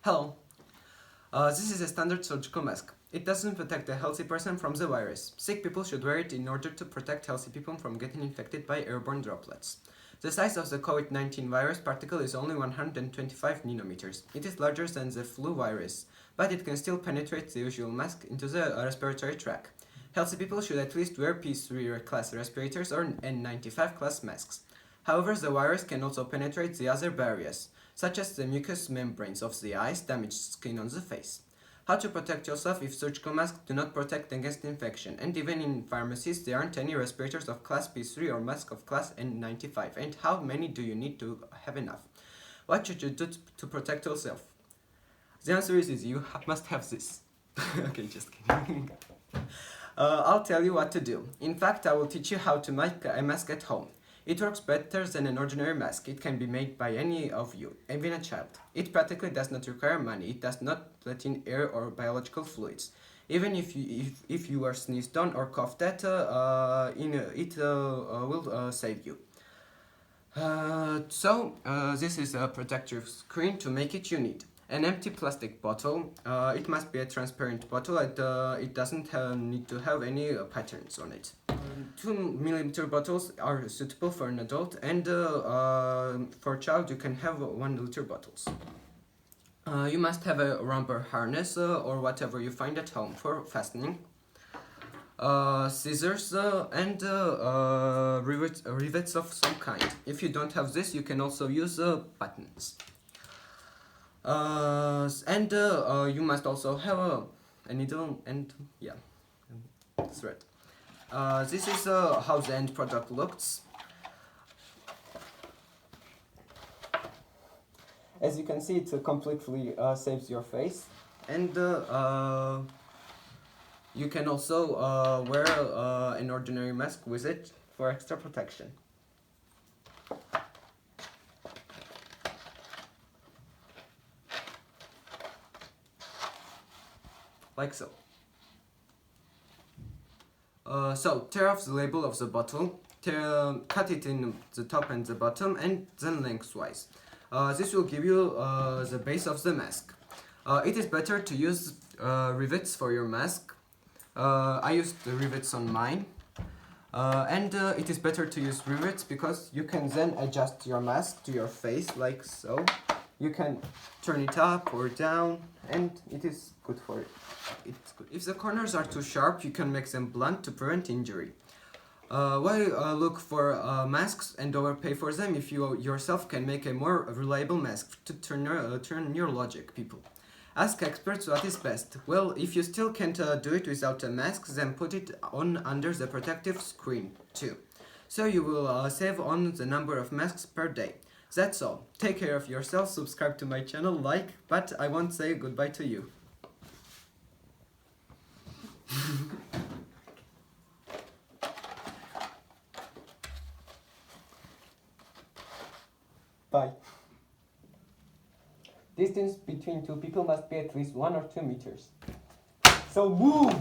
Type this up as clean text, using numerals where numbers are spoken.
Hello. This is a standard surgical mask. It doesn't protect a healthy person from the virus. Sick people should wear it in order to protect healthy people from getting infected by airborne droplets. The size of the COVID-19 virus particle is only 125 nanometers. It is larger than the flu virus, but it can still penetrate the usual mask into the respiratory tract. Healthy people should at least wear P3 class respirators or N95 class masks. However, the virus can also penetrate the other barriers, such as the mucous membranes of the eyes, damaged skin on the face. How to protect yourself if surgical masks do not protect against infection, and even in pharmacies there aren't any respirators of class P3 or mask of class N95, and how many do you need to have enough? What should you do to protect yourself? The answer is easy, you must have this. Okay, just kidding. I'll tell you what to do. In fact, I will teach you how to make a mask at home. It works better than an ordinary mask. It can be made by any of you, even a child. It practically does not require money. It does not let in air or biological fluids. Even if you are sneezed on or coughed at, it will save you. This is a protective screen. To make it, you need an empty plastic bottle. It must be a transparent bottle. It doesn't need to have any patterns on it. 2mm bottles are suitable for an adult, and for a child you can have 1 liter bottles. You must have a rubber harness or whatever you find at home for fastening. Scissors and rivets of some kind. If you don't have this, you can also use buttons. You must also have a needle and thread. This is how the end product looks. As you can see, it completely saves your face, and you can also wear an ordinary mask with it for extra protection. Like so. Tear off the label of the bottle, cut it in the top and the bottom, and then lengthwise. This will give you the base of the mask. It is better to use rivets for your mask. I used the rivets on mine. It is better to use rivets because you can then adjust your mask to your face like so. You can turn it up or down, and it is good for it. It's good. If the corners are too sharp, you can make them blunt to prevent injury. Why look for masks and overpay for them if you yourself can make a more reliable mask? To turn your logic, people. Ask experts what is best. Well, if you still can't do it without a mask, then put it on under the protective screen too. So you will save on the number of masks per day. That's all. Take care of yourself, subscribe to my channel, but I won't say goodbye to you. Bye. Distance between two people must be at least 1 or 2 meters. So move!